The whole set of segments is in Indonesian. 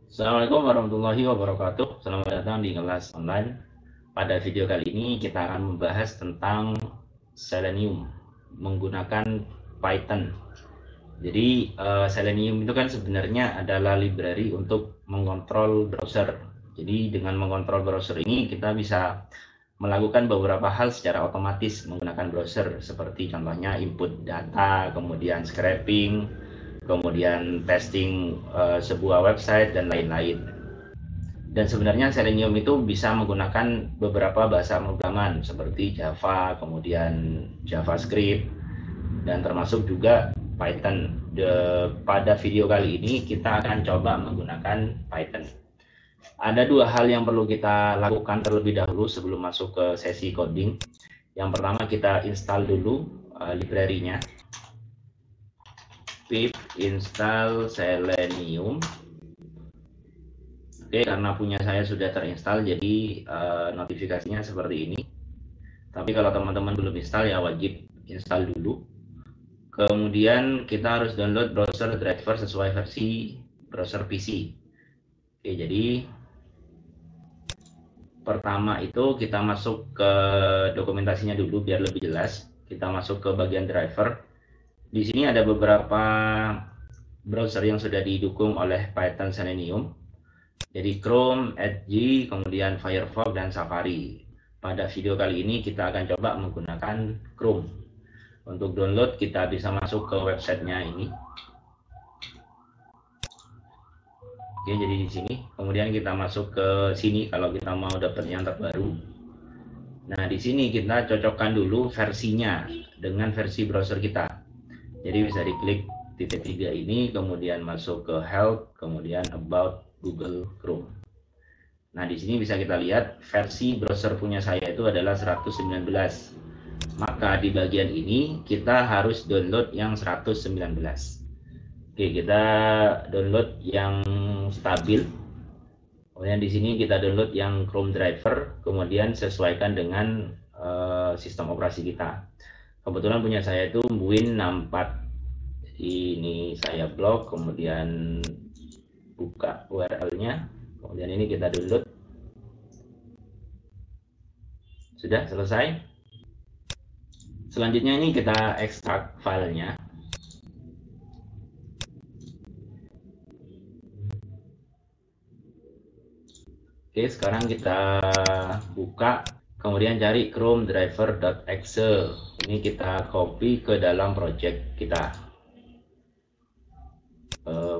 Assalamualaikum warahmatullahi wabarakatuh. Selamat datang di kelas online. Pada video kali ini kita akan membahas tentang Selenium menggunakan Python. Jadi Selenium itu kan sebenarnya adalah library untuk mengontrol browser. Jadi dengan mengontrol browser ini kita bisa melakukan beberapa hal secara otomatis menggunakan browser, seperti contohnya input data, kemudian scraping, kemudian testing sebuah website dan lain-lain. Dan sebenarnya Selenium itu bisa menggunakan beberapa bahasa pemrograman seperti Java, kemudian JavaScript, dan termasuk juga Python. Pada video kali ini kita akan coba menggunakan Python. Ada dua hal yang perlu kita lakukan terlebih dahulu sebelum masuk ke sesi coding. Yang pertama, kita install dulu library-nya. Pip install Selenium. Oke, karena punya saya sudah terinstall, jadi notifikasinya seperti ini. Tapi kalau teman-teman belum install, ya wajib install dulu. Kemudian kita harus download browser driver sesuai versi browser PC. Oke, jadi pertama itu kita masuk ke dokumentasinya dulu biar lebih jelas. Kita masuk ke bagian driver. Di sini ada beberapa browser yang sudah didukung oleh Python Selenium. Jadi Chrome, Edge, kemudian Firefox, dan Safari. Pada video kali ini kita akan coba menggunakan Chrome. Untuk download kita bisa masuk ke websitenya ini. Oke, jadi di sini. Kemudian kita masuk ke sini kalau kita mau dapat yang terbaru. Nah, di sini kita cocokkan dulu versinya dengan versi browser kita. Jadi bisa diklik titik 3 ini, kemudian masuk ke Help, kemudian About Google Chrome. Nah, di sini bisa kita lihat versi browser punya saya itu adalah 119. Maka di bagian ini kita harus download yang 119. Oke, kita download yang stabil. Kemudian di sini kita download yang Chrome driver, kemudian sesuaikan dengan sistem operasi kita. Kebetulan punya saya itu Win64. Ini saya blok, kemudian buka URL-nya, kemudian ini kita download. Sudah selesai. Selanjutnya ini kita ekstrak filenya. Oke, sekarang kita buka, kemudian cari chrome driver.exe. Ini kita copy ke dalam project kita.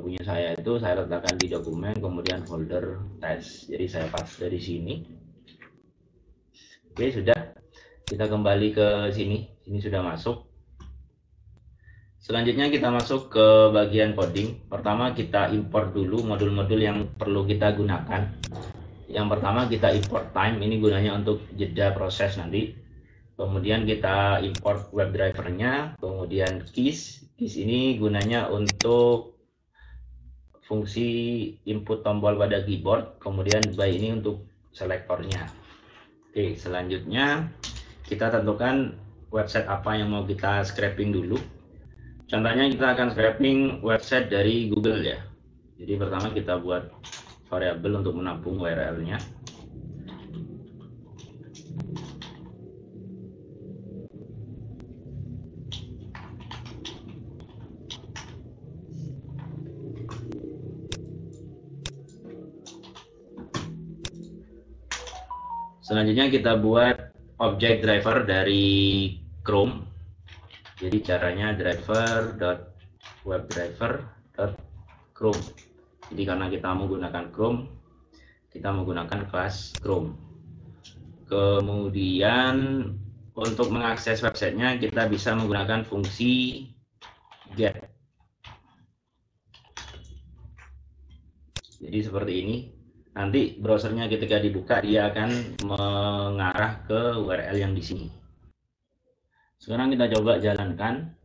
Punya saya itu saya letakkan di dokumen, kemudian folder test. Jadi saya paste dari sini. Oke, sudah. Kita kembali ke sini. Ini sudah masuk. Selanjutnya kita masuk ke bagian coding. Pertama kita import dulu modul-modul yang perlu kita gunakan. Yang pertama kita import time, ini gunanya untuk jeda proses nanti. Kemudian kita import WebDriver-nya, kemudian keys. Keys ini gunanya untuk fungsi input tombol pada keyboard, kemudian by ini untuk selektornya. Oke, selanjutnya kita tentukan website apa yang mau kita scraping dulu. Contohnya kita akan scraping website dari Google ya. Jadi pertama kita buat variabel untuk menampung URL-nya. Selanjutnya kita buat objek driver dari Chrome. Jadi caranya driver.webdriver.chrome. Jadi karena kita menggunakan Chrome, kita menggunakan kelas Chrome. Kemudian untuk mengakses websitenya kita bisa menggunakan fungsi get. Jadi seperti ini. Nanti browsernya ketika dibuka dia akan mengarah ke URL yang di sini. Sekarang kita coba jalankan.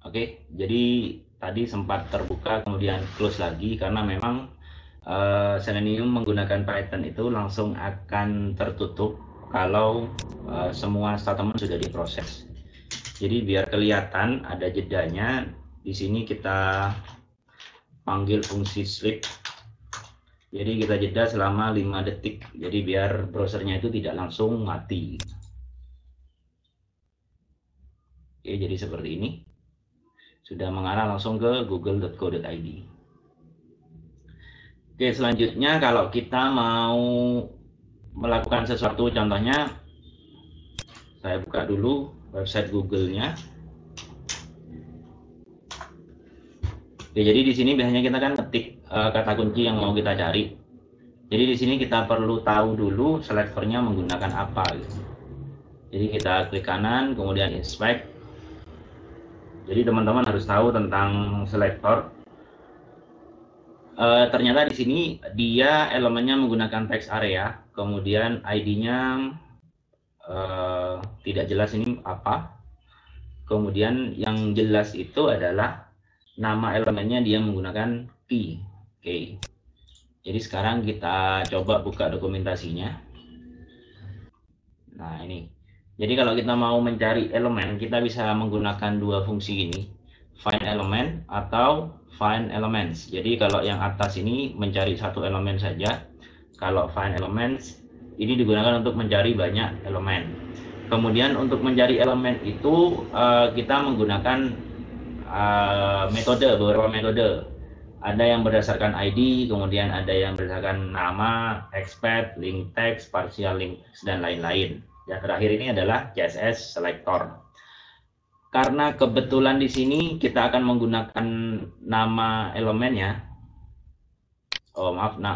Oke, jadi tadi sempat terbuka kemudian close lagi karena memang Selenium menggunakan Python itu langsung akan tertutup kalau semua statement sudah diproses. Jadi biar kelihatan ada jedanya, di sini kita panggil fungsi sleep. Jadi kita jeda selama 5 detik. Jadi biar browsernya itu tidak langsung mati. Oke, jadi seperti ini. Sudah mengarah langsung ke google.co.id. Oke, selanjutnya kalau kita mau melakukan sesuatu, contohnya saya buka dulu website Google-nya. Oke, jadi di sini biasanya kita kan ketik kata kunci yang mau kita cari. Jadi di sini kita perlu tahu dulu selektornya menggunakan apa. Gitu. Jadi kita klik kanan, kemudian inspect. Jadi teman-teman harus tahu tentang selektor. Ternyata di sini dia elemennya menggunakan text area, kemudian ID-nya tidak jelas ini apa. Kemudian yang jelas itu adalah nama elemennya dia menggunakan key. Oke. Jadi sekarang kita coba buka dokumentasinya. Nah ini. Jadi kalau kita mau mencari elemen, kita bisa menggunakan dua fungsi ini, find element atau find elements. Jadi kalau yang atas ini mencari satu elemen saja, kalau find elements ini digunakan untuk mencari banyak elemen. Kemudian untuk mencari elemen itu kita menggunakan beberapa metode. Ada yang berdasarkan ID, kemudian ada yang berdasarkan nama, expect, link text, partial link text, dan lain-lain. Yang terakhir ini adalah CSS selector. Karena kebetulan di sini kita akan menggunakan nama elemennya,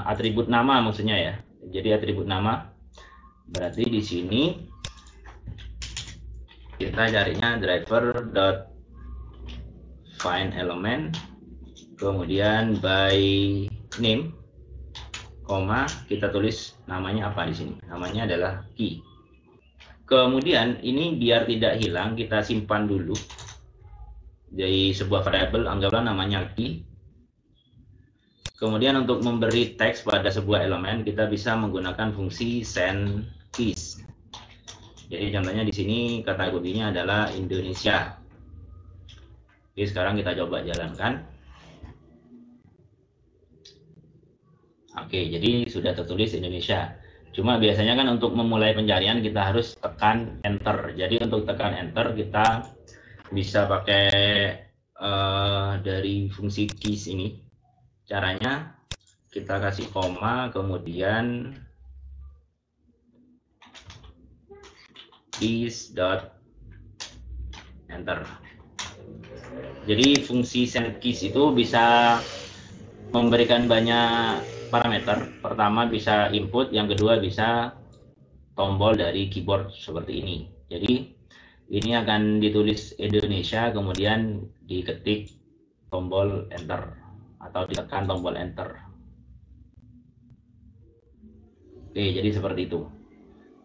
atribut nama maksudnya ya. Jadi atribut nama. Berarti di sini kita carinya driver.find element, kemudian by name, kita tulis namanya apa di sini. Namanya adalah key. Kemudian ini biar tidak hilang kita simpan dulu dari sebuah variabel, anggaplah namanya key. Kemudian untuk memberi teks pada sebuah elemen kita bisa menggunakan fungsi send keys. Jadi contohnya di sini kata kuncinya adalah Indonesia. Oke, sekarang kita coba jalankan. Oke, jadi sudah tertulis Indonesia. Cuma biasanya kan untuk memulai pencarian kita harus tekan enter. Jadi untuk tekan enter kita bisa pakai dari fungsi keys ini. Caranya kita kasih koma, kemudian keys dot enter. Jadi fungsi send keys itu bisa memberikan banyak parameter. Pertama bisa input, yang kedua bisa tombol dari keyboard seperti ini. Jadi ini akan ditulis Indonesia, kemudian diketik tombol enter atau ditekan tombol enter. Oke, jadi seperti itu.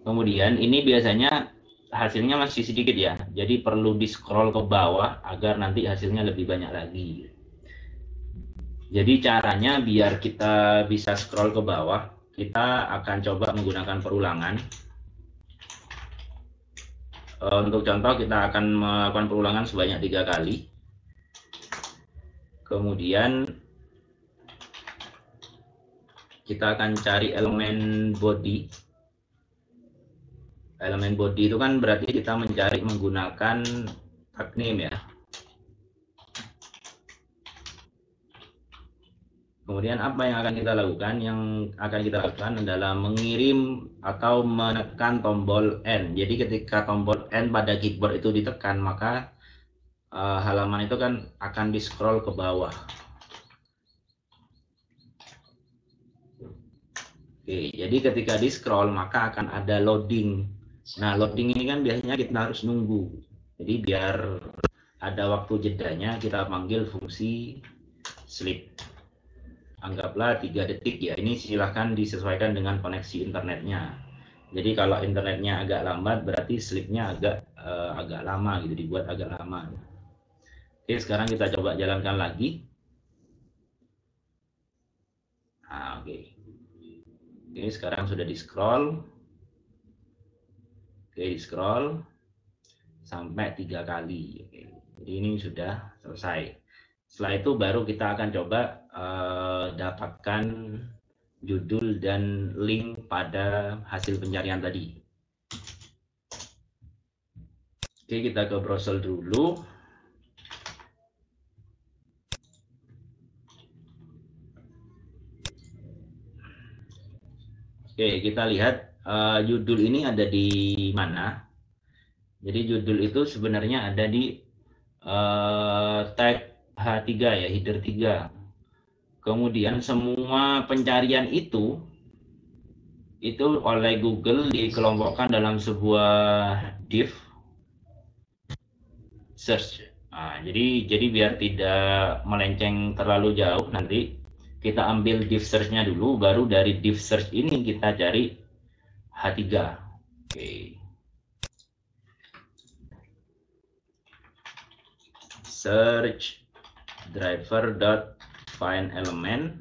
Kemudian ini biasanya hasilnya masih sedikit ya, jadi perlu di scroll ke bawah agar nanti hasilnya lebih banyak lagi. Jadi caranya biar kita bisa scroll ke bawah, kita akan coba menggunakan perulangan. Untuk contoh kita akan melakukan perulangan sebanyak 3 kali. Kemudian kita akan cari elemen body. Elemen body itu kan berarti kita mencari menggunakan tag name ya. Kemudian apa yang akan kita lakukan? Yang akan kita lakukan adalah mengirim atau menekan tombol N. Jadi ketika tombol N pada keyboard itu ditekan, maka halaman itu kan akan di scroll ke bawah. Oke, jadi ketika di scroll maka akan ada loading. Nah, loading ini kan biasanya kita harus nunggu. Jadi biar ada waktu jedanya kita panggil fungsi sleep. Anggaplah 3 detik ya, ini silahkan disesuaikan dengan koneksi internetnya. Jadi kalau internetnya agak lambat berarti sleepnya agak lama gitu, dibuat agak lama. Oke, sekarang kita coba jalankan lagi. Nah, oke. Oke, sekarang sudah di scroll. Oke, di scroll sampai 3 kali. Oke. Jadi ini sudah selesai. Setelah itu baru kita akan coba dapatkan judul dan link pada hasil pencarian tadi. Oke, kita ke browser dulu. Oke, kita lihat judul ini ada di mana. Jadi judul itu sebenarnya ada di tag H3 ya, header 3. Kemudian semua pencarian itu oleh Google dikelompokkan dalam sebuah div search. Nah, jadi biar tidak melenceng terlalu jauh, nanti kita ambil div search-nya dulu, baru dari div search ini kita cari H3. Oke. Search driver.findElement.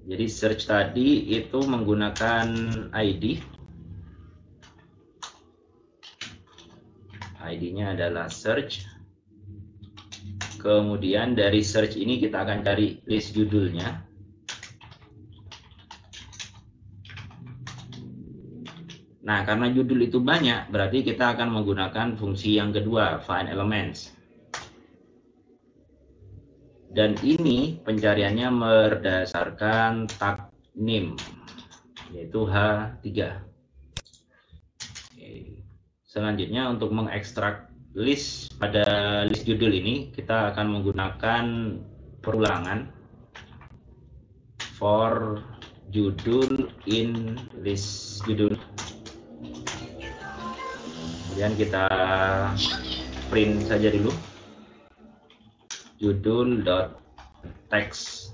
Jadi search tadi itu menggunakan ID. ID-nya adalah search. Kemudian dari search ini kita akan cari list judulnya. Nah, karena judul itu banyak, berarti kita akan menggunakan fungsi yang kedua, find elements. Dan ini pencariannya berdasarkan tag name, yaitu H3. Oke. Selanjutnya untuk mengekstrak list pada list judul ini, kita akan menggunakan perulangan for judul in list judul. Kemudian kita print saja dulu judul.text.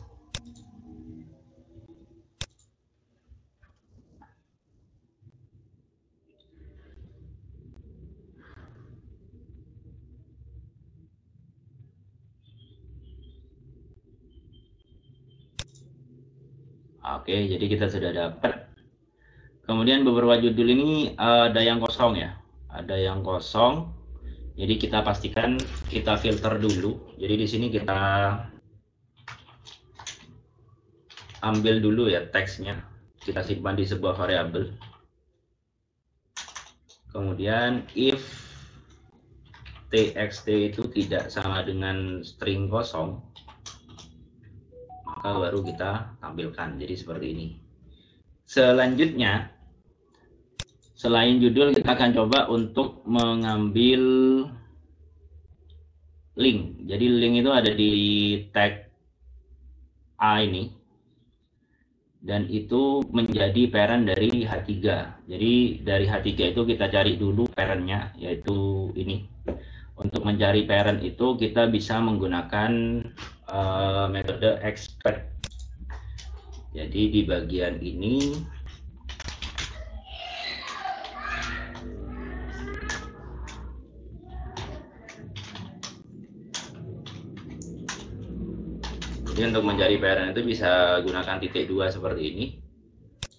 Oke, jadi kita sudah dapat. Kemudian beberapa judul ini ada yang kosong ya, ada yang kosong. Jadi kita pastikan kita filter dulu. Jadi di sini kita ambil dulu ya teksnya, kita simpan di sebuah variabel. Kemudian if txt itu tidak sama dengan string kosong, maka baru kita tampilkan. Jadi seperti ini. Selanjutnya, selain judul, kita akan coba untuk mengambil link. Jadi link itu ada di tag A ini, dan itu menjadi parent dari H3. Jadi dari H3 itu kita cari dulu parentnya, yaitu ini. Untuk mencari parent itu kita bisa menggunakan metode expect. Jadi di bagian ini jadi untuk mencari parent itu bisa gunakan titik 2 seperti ini.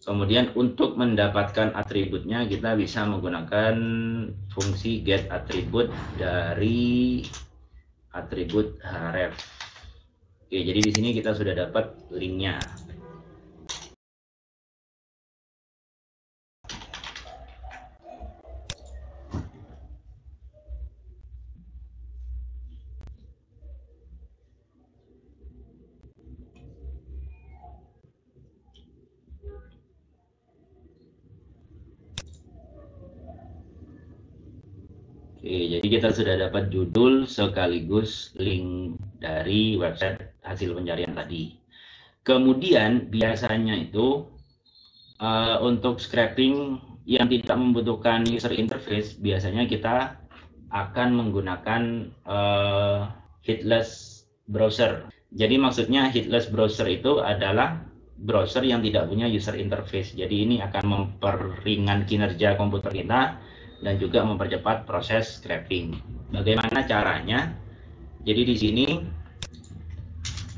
Kemudian untuk mendapatkan atributnya kita bisa menggunakan fungsi get atribut dari atribut href. Oke, jadi di sini kita sudah dapat linknya. Oke, jadi kita sudah dapat judul sekaligus link dari website hasil pencarian tadi. Kemudian biasanya itu untuk scraping yang tidak membutuhkan user interface, biasanya kita akan menggunakan headless browser. Jadi maksudnya headless browser itu adalah browser yang tidak punya user interface. Jadi ini akan memperingan kinerja komputer kita dan juga mempercepat proses scraping. Bagaimana caranya? Jadi di sini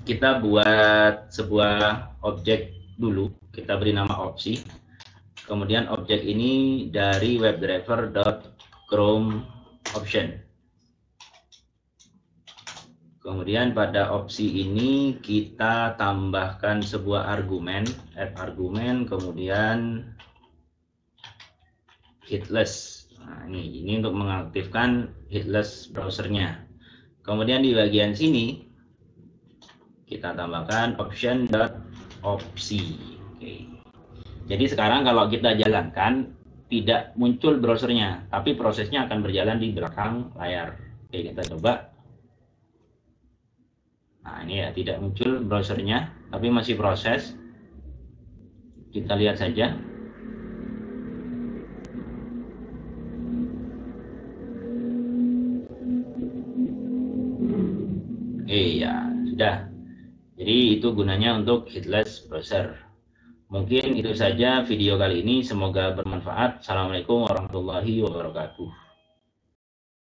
kita buat sebuah objek dulu, kita beri nama opsi. Kemudian objek ini dari webdriver.chrome option. Kemudian pada opsi ini kita tambahkan sebuah argumen, add argumen, kemudian headless. Nah, ini untuk mengaktifkan headless browsernya. Kemudian di bagian sini kita tambahkan option.opsi. Oke. Jadi sekarang kalau kita jalankan tidak muncul browsernya, tapi prosesnya akan berjalan di belakang layar. Oke, kita coba. Nah, ini ya tidak muncul browsernya, tapi masih proses. Kita lihat saja. Ya, sudah. Jadi itu gunanya untuk headless browser. Mungkin itu saja video kali ini, semoga bermanfaat. Assalamualaikum warahmatullahi wabarakatuh.